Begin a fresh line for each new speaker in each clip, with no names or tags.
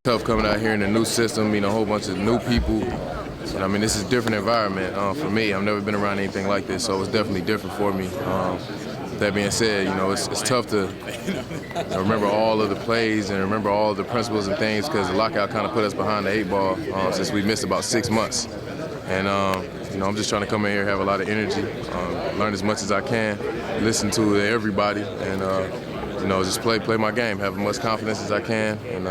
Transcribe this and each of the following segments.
Tough coming out here in a new system, a whole bunch of new people. And I mean, this is a different environment for me. I've never been around anything like this, so it's definitely different for me. That being said, it's tough to remember all of the plays and remember all of the principles and things because the lockout kind of put us behind the 8 ball since we missed about 6 months. And, I'm just trying to come in here, have a lot of energy, learn as much as I can, listen to everybody, and, just play my game, have as much confidence as I can, and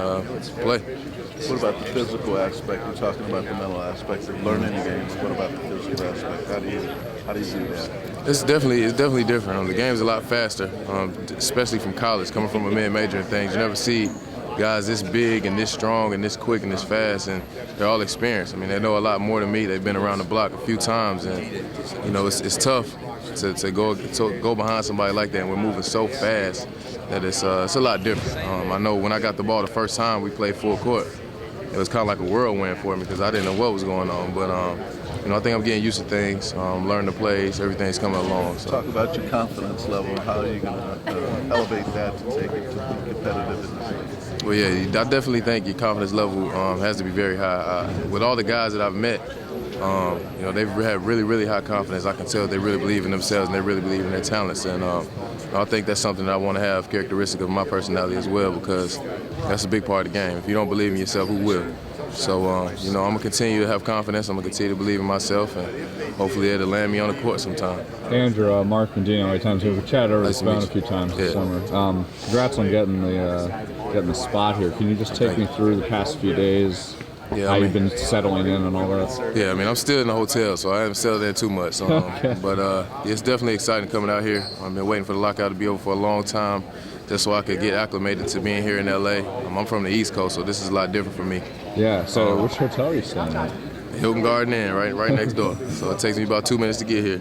play.
What about the physical aspect? You're talking about the mental aspect of learning the game. What about the physical aspect? How do you do that?
It's definitely different. The game's a lot faster, especially from college, coming from a mid-major and things. You never see guys this big and this strong and this quick and this fast, and they're all experienced. I mean, they know a lot more than me. They've been around the block a few times, and it's tough to go behind somebody like that. And we're moving so fast that it's a lot different. I know when I got the ball the first time we played full court, it was kind of like a whirlwind for me because I didn't know what was going on. But I think I'm getting used to things, learning the plays, everything's coming along. So.
Talk about your confidence level. How are you going to elevate that to take it to be competitive in this league?
Well, yeah, I definitely think your confidence level has to be very high. With all the guys that I've met, they've had really, really high confidence. I can tell they really believe in themselves and they really believe in their talents. And I think that's something that I want to have characteristic of my personality as well because that's a big part of the game. If you don't believe in yourself, who will? So, I'm going to continue to have confidence. I'm going to continue to believe in myself, and hopefully it'll land me on the court sometime.
Andrew, Mark Medina, we've chatted over the phone a few times this summer. Congrats on getting the spot here. Can you just take me through the past few days? Yeah, how you've been settling in and all that?
Yeah, I'm still in the hotel, so I haven't settled in too much.
Okay.
But it's definitely exciting coming out here. I've been waiting for the lockout to be over for a long time just so I could get acclimated to being here in L.A. I'm from the East Coast, so this is a lot different for me.
Yeah, so which hotel are you staying at?
Hilton Garden Inn, right next door. So it takes me about 2 minutes to get here.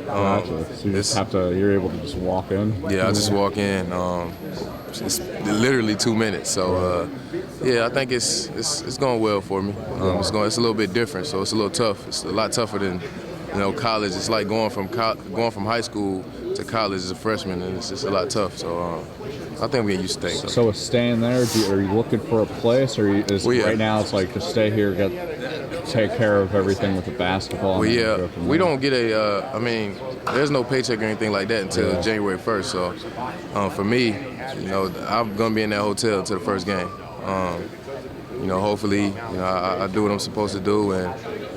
Gotcha. So you're able to just walk in?
Yeah, I just walk in. It's literally 2 minutes. So I think it's going well for me. It's a little bit different, so it's a little tough. It's a lot tougher than college. It's like going from high school to college as a freshman, and it's just a lot tough. So I think we get used to things.
So with staying there, are you looking for a place, or right now it's like just stay here, take care of everything with the basketball?
Well, yeah, we don't get there's no paycheck or anything like that until January 1st. So for me, I'm gonna be in that hotel until the first game. Hopefully, I do what I'm supposed to do, and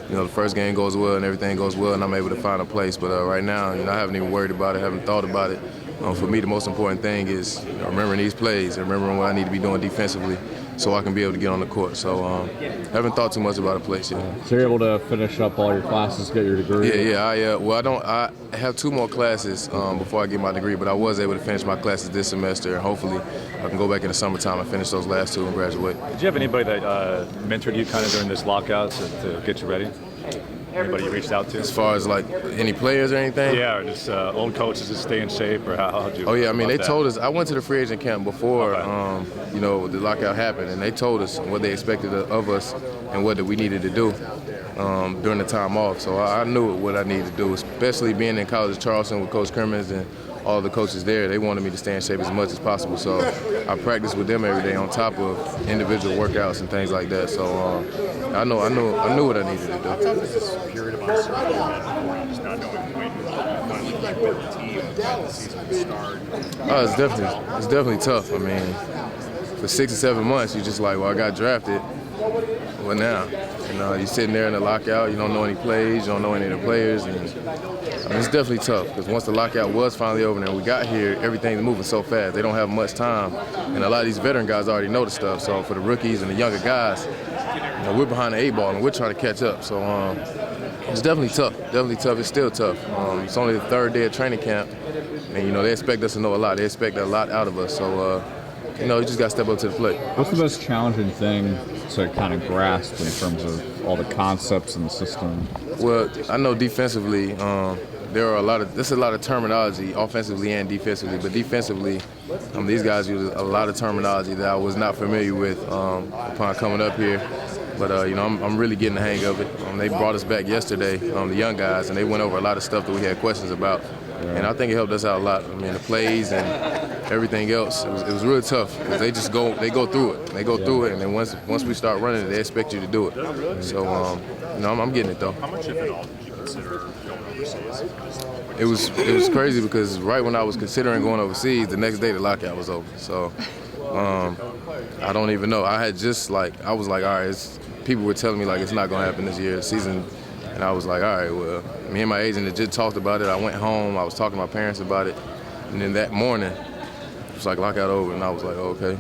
the first game goes well and everything goes well, and I'm able to find a place. But right now, I haven't even worried about it, haven't thought about it. For me, the most important thing is remembering these plays and remembering what I need to be doing defensively so I can be able to get on the court. So haven't thought too much about a place yet.
So you're able to finish up all your classes, get your degree?
Yeah. I have 2 more classes before I get my degree, but I was able to finish my classes this semester, and hopefully I can go back in the summertime and finish those last 2 and graduate.
Did you have anybody that mentored you kind of during this lockout to get you ready? Anybody you reached out to?
As far as like any players or anything?
Yeah, or just old coaches to stay in shape, or how did you?
Oh yeah, they told us. I went to the free agent camp before, the lockout happened, and they told us what they expected of us and what we needed to do during the time off. So I knew what I needed to do, especially being in College of Charleston with Coach Crimmins and all the coaches there. They wanted me to stay in shape as much as possible. So I practiced with them every day on top of individual workouts and things like that. So I knew what I needed to do.
This period of uncertainty before just not knowing when you finally get with the team and the season to start.
It's definitely tough. For 6 or 7 months, you're just like, well, I got drafted. What now? You're sitting there in the lockout. You don't know any plays. You don't know any of the players. And it's definitely tough because once the lockout was finally over and we got here, everything's moving so fast. They don't have much time. And a lot of these veteran guys already know the stuff. So for the rookies and the younger guys, we're behind the 8 ball and we're trying to catch up. So it's definitely tough. It's still tough. It's only the 3rd day of training camp. And, they expect us to know a lot. They expect a lot out of us. So, you just got to step up to the plate.
What's the most challenging thing to kind of grasp in terms of all the concepts in the system?
Well, I know defensively, there's a lot of terminology, offensively and defensively. But defensively, these guys use a lot of terminology that I was not familiar with upon coming up here. But, I'm really getting the hang of it. They brought us back yesterday, the young guys, and they went over a lot of stuff that we had questions about. And I think it helped us out a lot. The plays and everything else, it was really tough because they go through it. They go through it, and then once we start running it, they expect you to do it. So, I'm getting it though.
How much, if at all, did you consider going overseas?
It was crazy because right when I was considering going overseas, the next day the lockout was over. So, I don't even know. I was like, all right, people were telling me like it's not gonna happen this year, the season. And I was like, all right, well, me and my agent had just talked about it. I went home, I was talking to my parents about it. And then that morning, it was like lockout over, and I was like, oh, okay.